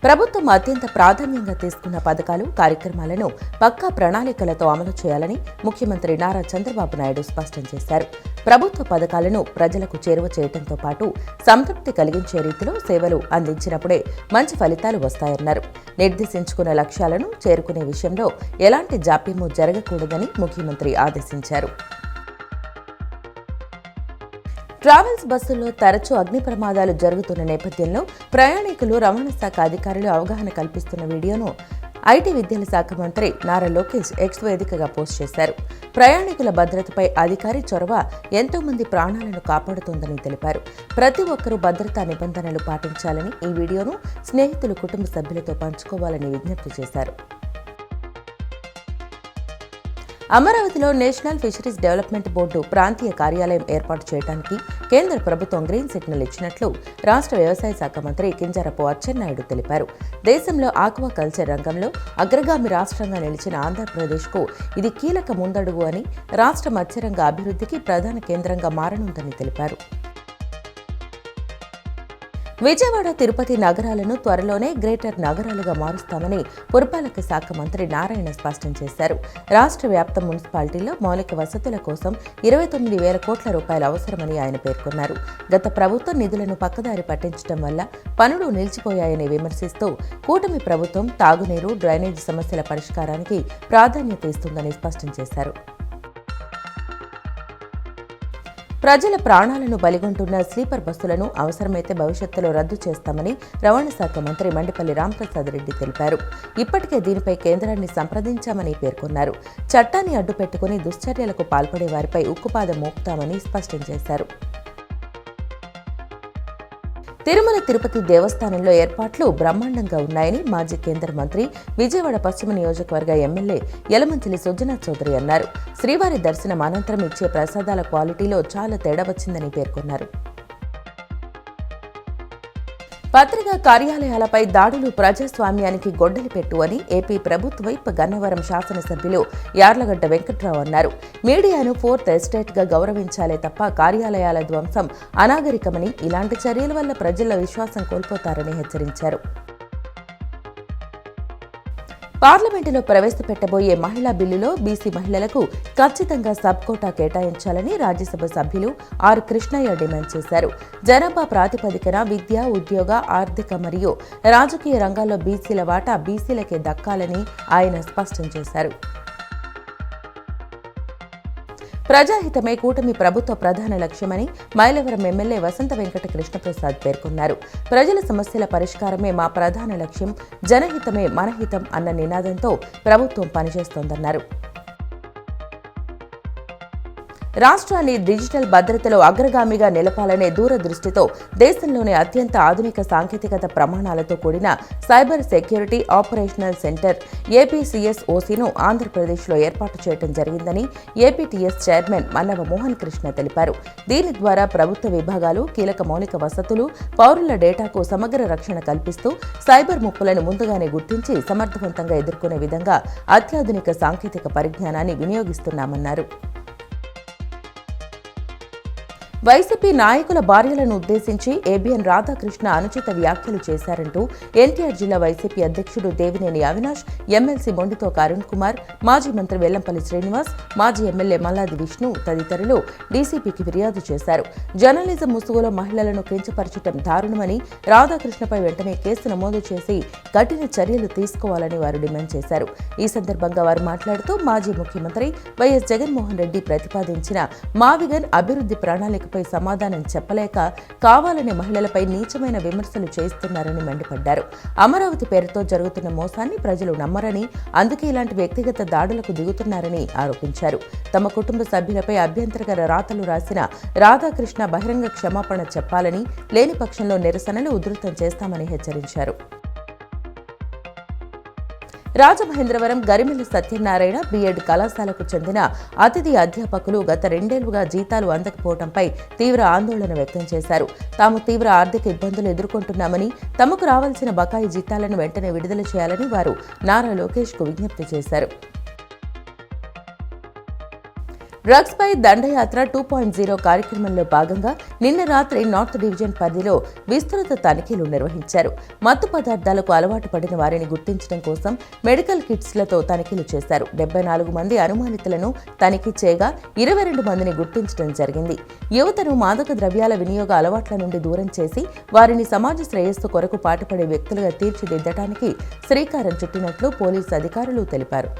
ప్రభుత్వం అత్యంత ప్రాధాన్యంగా తీసుకున్న పథకాలు, కార్యక్రమాలను పక్కా ప్రణాళికలతో అమలు చేయాలని ముఖ్యమంత్రి నారా చంద్రబాబు నాయుడు స్పష్టం చేశారు. ప్రభుత్వ పథకాలను ప్రజలకు చేరువ చేయడంతో పాటు సంతృప్తి కలిగించే రీతిలో సేవలు అందించినప్పుడే మంచి ఫలితాలు వస్తాయన్నారు. నిర్దేశించుకున్న లక్ష్యాలను చేరుకునే విషయంలో ఎలాంటి జాప్యమూ జరగకూడదని ముఖ్యమంత్రి ఆదేశించారు. ట్రావెల్స్ బస్సుల్లో తరచూ అగ్ని ప్రమాదాలు జరుగుతున్న నేపథ్యంలో ప్రయాణికులు రవాణా శాఖ అధికారులు అవగాహన కల్పిస్తున్న వీడియోను ఐటీ విద్యల శాఖ మంత్రి నారా లోకేష్ ఎక్స్ వేదికగా పోస్ట్ చేశారు. ప్రయాణికుల భద్రతపై అధికారి చొరవ ఎంతో మంది ప్రాణాలను కాపాడుతోందని తెలిపారు. ప్రతి ఒక్కరూ భద్రతా నిబంధనలు పాటించాలని, ఈ వీడియోను స్నేహితులు, కుటుంబ సభ్యులతో పంచుకోవాలని విజ్ఞప్తి చేశారు. అమరావతిలో నేషనల్ ఫిషరీస్ డెవలప్మెంట్ బోర్డు ప్రాంతీయ కార్యాలయం ఏర్పాటు చేయడానికి కేంద్ర ప్రభుత్వం గ్రీన్ సిగ్నల్ ఇచ్చినట్లు రాష్ట్ర వ్యవసాయ శాఖ మంత్రి కింజరాపు అచ్చెన్నాయుడు తెలిపారు. దేశంలో ఆక్వాకల్చర్ రంగంలో అగ్రగామి రాష్ట్రంగా నిలిచిన ఆంధ్రప్రదేశ్కు ఇది కీలక ముందడుగు అని, రాష్ట్ర మత్స్యరంగ అభివృద్ధికి ప్రధాన కేంద్రంగా మారనుందని తెలిపారు. విజయవాడ, తిరుపతి నగరాలను త్వరలోనే గ్రేటర్ నగరాలుగా మారుస్తామని పురపాలక శాఖ మంత్రి నారాయణ స్పష్టం చేశారు. రాష్ట్ర వ్యాప్త మున్సిపాలిటీల్లో మౌలిక వసతుల కోసం 29,000 కోట్ల రూపాయలు అవసరమని ఆయన పేర్కొన్నారు. గత ప్రభుత్వం నిధులను పక్కదారి పట్టించడం వల్ల పనులు నిలిచిపోయాయని విమర్శిస్తూ కూటమి ప్రభుత్వం తాగునీరు, డ్రైనేజీ సమస్యల పరిష్కారానికి ప్రాధాన్యత ఇస్తుందని స్పష్టం చేశారు. ప్రజల ప్రాణాలను బలిగొంటున్న స్లీపర్ బస్సులను అవసరమైతే భవిష్యత్తులో రద్దు చేస్తామని రవాణా శాఖ మంత్రి మండిపల్లి రాంప్రసాద్ రెడ్డి తెలిపారు. ఇప్పటికే దీనిపై కేంద్రాన్ని సంప్రదించామని పేర్కొన్నారు. చట్టాన్ని అడ్డుపెట్టుకుని దుశ్చర్యలకు పాల్పడే వారిపై ఉక్కుపాదం మోపుతామని స్పష్టం చేశారు. తిరుమల తిరుపతి దేవస్థానంలో ఏర్పాట్లు బ్రహ్మాండంగా ఉన్నాయని మాజీ కేంద్ర మంత్రి, విజయవాడ పశ్చిమ నియోజకవర్గ ఎమ్మెల్యే యలమంచిలి సుజనా చౌదరి అన్నారు. శ్రీవారి దర్శనం అనంతరం ఇచ్చే ప్రసాదాల క్వాలిటీలో చాలా తేడా వచ్చిందని పేర్కొన్నారు. పత్రికా కార్యాలయాలపై దాడులు ప్రజాస్వామ్యానికి గొడ్డలి పెట్టు అని ఏపీ ప్రభుత్వ వైప్ గన్నవరం శాసనసభ్యులు యార్లగడ్డ వెంకట్రావు అన్నారు. మీడియాను ఫోర్త్ ఎస్టేట్గా గౌరవించాలే తప్ప కార్యాలయాల ధ్వంసం అనాగరికమని, ఇలాంటి చర్యల వల్ల ప్రజల విశ్వాసం కోల్పోతారని హెచ్చరించారు. పార్లమెంటులో ప్రవేశపెట్టబోయే మహిళా బిల్లులో బీసీ మహిళలకు ఖచ్చితంగా సబ్ కోటా కేటాయించాలని రాజ్యసభ సభ్యులు ఆర్ కృష్ణయ్య డిమాండ్ చేశారు. జనాభా ప్రాతిపదికన విద్య, ఉద్యోగ, ఆర్థిక మరియు రాజకీయ రంగాల్లో బీసీల వాటా బీసీలకే దక్కాలని ఆయన స్పష్టం చేశారు. ప్రజాహితమే కూటమి ప్రభుత్వ ప్రధాన లక్ష్యమని మైలవరం ఎమ్మెల్యే వసంత వెంకట కృష్ణప్రసాద్ పేర్కొన్నారు. ప్రజల సమస్యల పరిష్కారమే మా ప్రధాన లక్ష్యం, జనహితమే మనహితం అన్న నినాదంతో ప్రభుత్వం పనిచేస్తోందన్నారు. రాష్ట్రాన్ని డిజిటల్ భద్రతలో అగ్రగామిగా నిలపాలనే దూరదృష్టితో దేశంలోనే అత్యంత ఆధునిక సాంకేతికత ప్రమాణాలతో కూడిన సైబర్ సెక్యూరిటీ ఆపరేషనల్ సెంటర్ ఏపీసీఎస్ఓసీను ఆంధ్రప్రదేశ్లో ఏర్పాటు చేయడం జరిగిందని ఏపీటీఎస్ చైర్మన్ మన్నవ మోహన్ కృష్ణ తెలిపారు. దీని ద్వారా ప్రభుత్వ విభాగాలు, కీలక మౌలిక వసతులు, పౌరుల డేటాకు సమగ్ర రక్షణ కల్పిస్తూ సైబర్ ముప్పులను ముందుగానే గుర్తించి సమర్థవంతంగా ఎదుర్కొనే విధంగా అత్యాధునిక సాంకేతిక పరిజ్ఞానాన్ని వినియోగిస్తున్నామన్నారు. వైసీపీ నాయకుల భార్యలను ఉద్దేశించి ఏబీఎన్ రాధాకృష్ణ అనుచిత వ్యాఖ్యలు చేశారంటూ ఎన్టీఆర్ జిల్లా వైసీపీ అధ్యక్షుడు దేవినేని అవినాష్, ఎమ్మెల్సీ మొండితోక అరుణ్ కుమార్, మాజీ మంత్రి వెల్లంపల్లి శ్రీనివాస్, మాజీ ఎమ్మెల్యే మల్లాది విష్ణు తదితరులు డీసీపీకి ఫిర్యాదు చేశారు. జర్నలిజం ముసుగులో మహిళలను కించపరచడం దారుణమని, రాధాకృష్ణపై వెంటనే కేసు నమోదు చేసి కఠిన చర్యలు తీసుకోవాలని వారు డిమాండ్ చేశారు. ఈ సందర్భంగా వారు మాట్లాడుతూ మాజీ ముఖ్యమంత్రి వైఎస్ జగన్మోహన్ రెడ్డి ప్రతిపాదించిన మావిగన్ అభివృద్ధి ప్రణాళిక పై సమాధానం చెప్పలేక కావాలనే మహిళలపై నీచమైన విమర్శలు చేస్తున్నారని మండిపడ్డారు. అమరావతి పేరుతో జరుగుతున్న మోసాన్ని ప్రజలు నమ్మరని, అందుకే ఇలాంటి వ్యక్తిగత దాడులకు దిగుతున్నారని ఆరోపించారు. తమ కుటుంబ సభ్యులపై అభ్యంతరకర రాతలు రాసిన రాధాకృష్ణ బహిరంగ క్షమాపణ చెప్పాలని, లేని పక్షంలో నిరసనలు ఉధృతం చేస్తామని హెచ్చరించారు. రాజమహేంద్రవరం గరిమెల్లి సత్యనారాయణ బీఎడ్ కళాశాలకు చెందిన అతిథి అధ్యాపకులు గత 2 ఏళ్లుగా జీతాలు అందకపోవడంపై తీవ్ర ఆందోళన వ్యక్తం చేశారు. తాము తీవ్ర ఆర్థిక ఇబ్బందులు ఎదుర్కొంటున్నామని, తమకు రావాల్సిన బకాయి జీతాలను వెంటనే విడుదల చేయాలని వారు నారా లోకేష్కు విజ్ఞప్తి చేశారు. డ్రగ్స్ పై దండయాత్ర 2.0 కార్యక్రమంలో భాగంగా నిన్న రాత్రి నార్త్ డివిజన్ పరిధిలో విస్తృత తనిఖీలు నిర్వహించారు. మత్తు పదార్థాలకు అలవాటు పడిన వారిని గుర్తించడం కోసం మెడికల్ కిట్స్లతో తనిఖీలు చేశారు. 74 మంది అనుమానితులను తనిఖీ చేయగా 22 మందిని గుర్తించడం జరిగింది. యువతను మాదక ద్రవ్యాల వినియోగ అలవాట్ల నుండి దూరం చేసి వారిని సమాజ శ్రేయస్సు కొరకు పాటుపడే వ్యక్తులుగా తీర్చిదిద్దడానికి శ్రీకారం చుట్టినట్లు పోలీసు అధికారులు తెలిపారు.